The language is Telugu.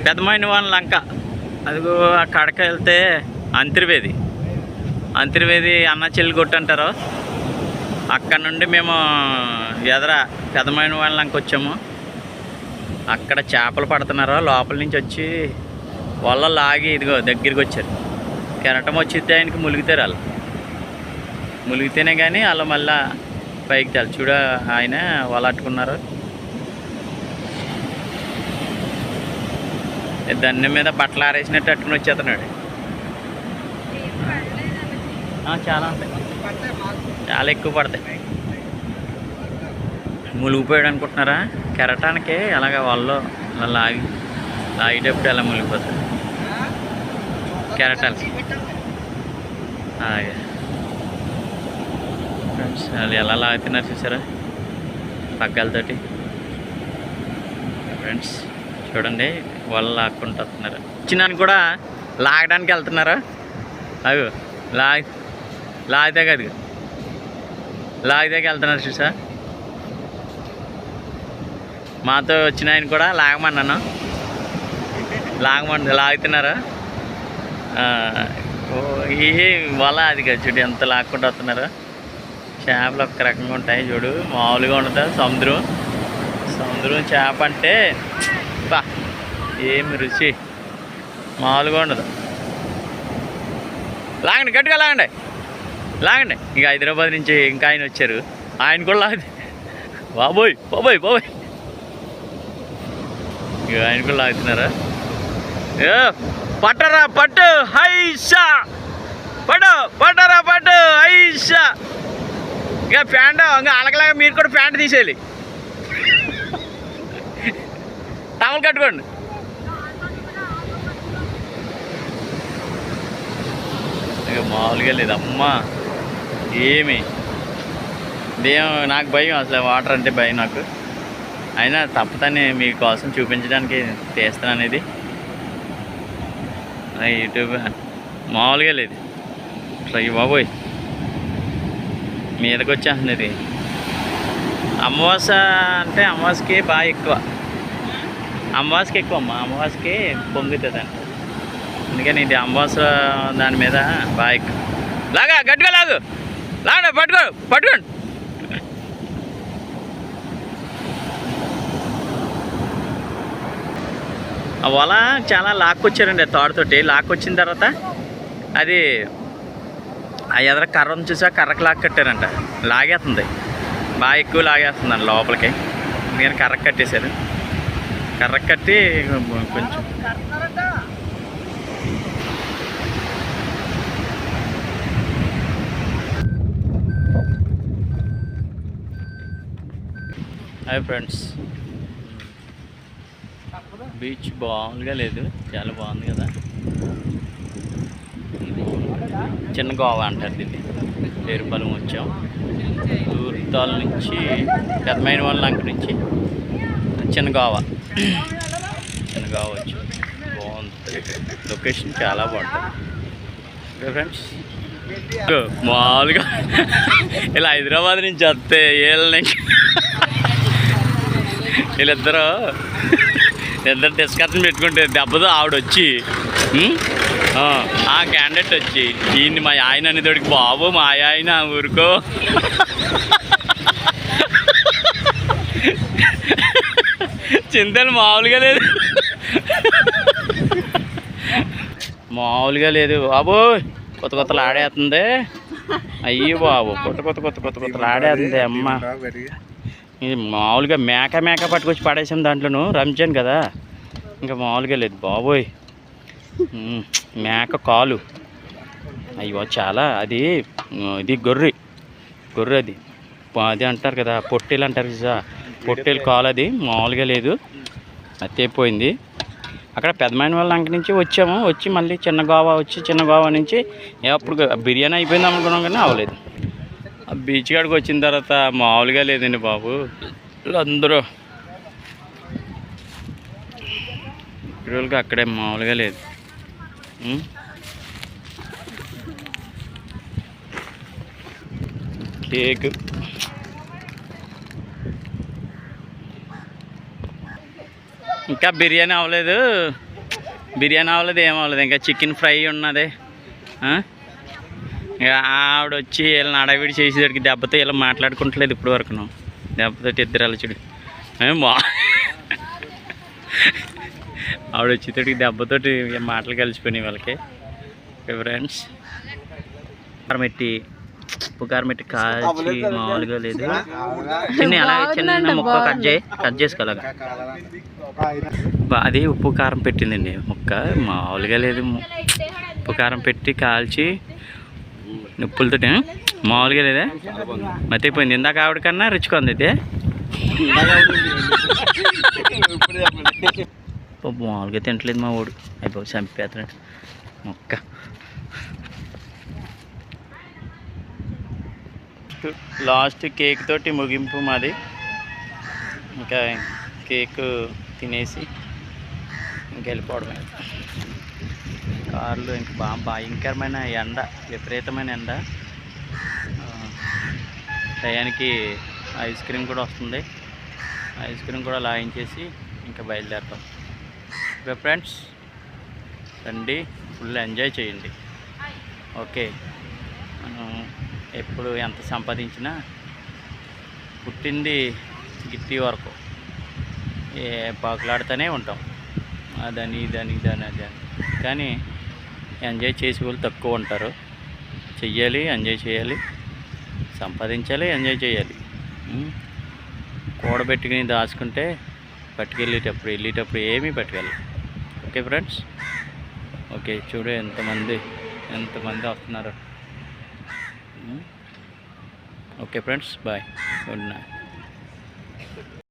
పెదమైన వాళ్ళ లంక. అదిగో అక్కడికి వెళ్తే అంతర్వేది అన్న చెల్లి కొట్టు అంటారు. అక్కడ నుండి మేము ఎదర పెదమైన వాళ్ళ లంక వచ్చాము. అక్కడ చేపలు పడుతున్నారు. లోపల నుంచి వచ్చి వల్ల లాగి ఇదిగో దగ్గరికి వచ్చారు. కెరటం వచ్చితే ఆయనకి ములిగితారు. వాళ్ళు ములిగితేనే కానీ వాళ్ళు మళ్ళా పైకి తెలు. చూడ ఆయన వల అట్టుకున్నారు. దాన్ని మీద బట్టలు ఆరేసినట్టు అట్టుకుని వచ్చేస్తున్నాడు. చాలా ఉంటాయి, చాలా ఎక్కువ పడతాయి. మునిగిపోయాడు అనుకుంటున్నారా? కెరటానికి అలాగ వాళ్ళు అలా లాగేటప్పుడు ఎలా మునిగిపోతారు కెరటాలు. అలాగే వాళ్ళు ఎలా లాగుతున్నారు చూసారా పగ్గాలతోటి. ఫ్రెండ్స్ చూడండి వాళ్ళు లాక్కుంటూ వస్తున్నారు. చిన్నాన్ని కూడా లాగడానికి వెళ్తున్నారు. అవి లాగితే కదా లాగితే వెళ్తున్నారు చూసా. మాతో వచ్చిన ఆయన కూడా లాగమన్నాను. లాగుతున్నారు. ఈ వల అది కదా చూడు ఎంత లాక్కుంటూ వస్తున్నారు. చేపలు ఒక్క రకంగా ఉంటాయి చూడు, మామూలుగా ఉండదు. సముద్రం చేప అంటే బా ఏమి రుచి, మామూలుగా ఉండదు. లాగండి, గట్టిగా లాగండి. ఇక హైదరాబాద్ నుంచి ఇంకా ఆయన వచ్చారు. ఆయన కూడా లాగదు. బాబోయ్ బాబోయ్ బాబోయ్, ఇక ఆయన కూడా లాగుతున్నారా? పట్టరా పట్టు హైషా, పట్టరా పట్టు హైషా. ఇక ప్యాంట్ ఇంకా అలగలాగా మీరు కూడా ప్యాంట్ తీసేయాలి. టవల్ కట్టుకోండి. ఇక మామూలుగా లేదు అమ్మా. ఏమి నాకు భయం అసలు, వాటర్ అంటే భయం నాకు. అయినా తప్పదని మీకోసం చూపించడానికి తీస్తాను అనేది. యూట్యూబ్ మామూలుగా లేదు అట్లా. బాబోయ్ మీదకి వచ్చేస్తుంది. అమావాస అంటే అమావాసకి బాగా ఎక్కువ, అమావాసకి ఎక్కువ అమ్మ. అమావాసకి పొంగుతుంది అంట, అందుకని ఇది అమావాస దాని మీద బాగా ఎక్కువ. లాగా గట్టిగా లాగండి, పట్టుకోండి. ఆ వల చాలా లాక్కొచ్చారండి తోటతోటి. లాక్కొచ్చిన తర్వాత అది ఆ ఎదర కర్రను చూసా, కర్రకు లాక్ కట్టారంట. లాగేస్తుంది, బాగా ఎక్కువ లాగేస్తుందండి లోపలికి. నేను కర్రకు కట్టేశారు. కర్రకు కట్టి కొంచెం హాయ్ ఫ్రెండ్స్, బీచ్ బాగుందిగా లేదు, చాలా బాగుంది కదా. చిన్న గోవా అంటారు దీన్ని. పేరుపాలెం వచ్చాం. దూరతాల నుంచి పెదమైన వాళ్ళ లంక నుంచి చిన్న గోవా వచ్చాం. బాగుంటుంది లొకేషన్, చాలా బాగుంటుంది. ఓకే ఫ్రెండ్స్, మామూలుగా ఇలా హైదరాబాద్ నుంచి వస్తే వీళ్ళిద్దరు డిస్కషన్ పెట్టుకుంటే దెబ్బతో ఆవిడ వచ్చి ఆ క్యాండిడేట్ వచ్చి ఈయన్ని మా ఆయన అనేతోడికి బాబు మా ఆయన ఊరుకో చింతలు మామూలుగా లేదు బాబు. కొత్తలు ఆడేస్తుంది. అయ్యో బాబు, కొత్తలు ఆడేస్తుంది అమ్మ. ఇది మామూలుగా మేక పట్టుకొచ్చి పడేసాం దాంట్లోనూ. రంజాన్ కదా, ఇంకా మామూలుగా లేదు బాబోయ్. మేక కాలు అయ్యో చాలా. ఇది గొర్రె అది అంటారు కదా, పొట్టేలు అంటారు కదా, పొట్టేలు కాలు. అది మామూలుగా లేదు, అత్తైపోయింది. అక్కడ పెదమైన వాళ్ళ లంక నుంచి వచ్చి మళ్ళీ చిన్న గోవా నుంచి అప్పుడు బిర్యానీ అయిపోయింది అనుకున్నాం కానీ అవ్వలేదు. ఆ బీచ్ కాడికి వచ్చిన తర్వాత మామూలుగా లేదండి బాబు. అందరూ రోజులకి అక్కడే మామూలుగా లేదు. కేక్ ఇంకా బిర్యానీ అవ్వలేదు. బిర్యానీ అవ్వలేదు ఏమవ్వలేదు, ఇంకా చికెన్ ఫ్రై ఉన్నది. ఇక ఆవిడ వచ్చి వీళ్ళని అడవిడి చేసేసరికి దెబ్బతో ఇలా మాట్లాడుకుంటలేదు ఇప్పుడు వరకు. దెబ్బతో ఇద్దరు అలచుడు ఆవిడ వచ్చేటడికి దెబ్బతోటి మాటలు కలిసిపోయినాయి వాళ్ళకి. ఫ్రెండ్స్ కారం పెట్టి ఉప్పు కారం పెట్టి కాల్చి మామూలుగా లేదు, చిన్న ముక్క కట్ చేసుకోవాలి. అది ఉప్పు కారం పెట్టిందండి ముక్క, మామూలుగా లేదు. ఉప్పు కారం పెట్టి కాల్చి నిప్పులతో మామూలుగా లేదా, మర్చిపోయింది. ఇందాక ఆవిడకన్నా రుచికొంది అయితే. మామూలుగా తింటలేదు మా వాడు, అయిపోయి చంపేస్తున్నాడు మొక్క. లాస్ట్ కేక్ తోటి ముగింపు మాది. ఇంకా కేక్ తినేసి ఇంక వెళ్ళిపోవడమే. కార్లు ఇంక బాగా భయంకరమైన ఎండ, విపరీతమైన ఎండ. టయానికి ఐస్ క్రీమ్ కూడా వస్తుంది, ఐస్ క్రీమ్ కూడా లాగించేసి ఇంకా బయలుదేరుతాం. ఓకే ఫ్రెండ్స్, రండి, ఫుల్ ఎంజాయ్ చేయండి. ఓకే, మనం ఎప్పుడు ఎంత సంపాదించినా పుట్టింది గిట్టి వరకు పాకులాడుతూనే ఉంటాం, అదని ఇదని ఇదని అదని. కానీ ఎంజాయ్ చేసే వాళ్ళు తక్కువ ఉంటారు. చెయ్యాలి, ఎంజాయ్ చేయాలి, సంపాదించాలి, ఎంజాయ్ చేయాలి. కూడబెట్టుకుని దాచుకుంటే వెళ్ళేటప్పుడు ఏమీ పట్టుకెళ్ళి. ఓకే ఫ్రెండ్స్, ఓకే చూడు ఎంతమంది వస్తున్నారు. Okay friends, bye, good night.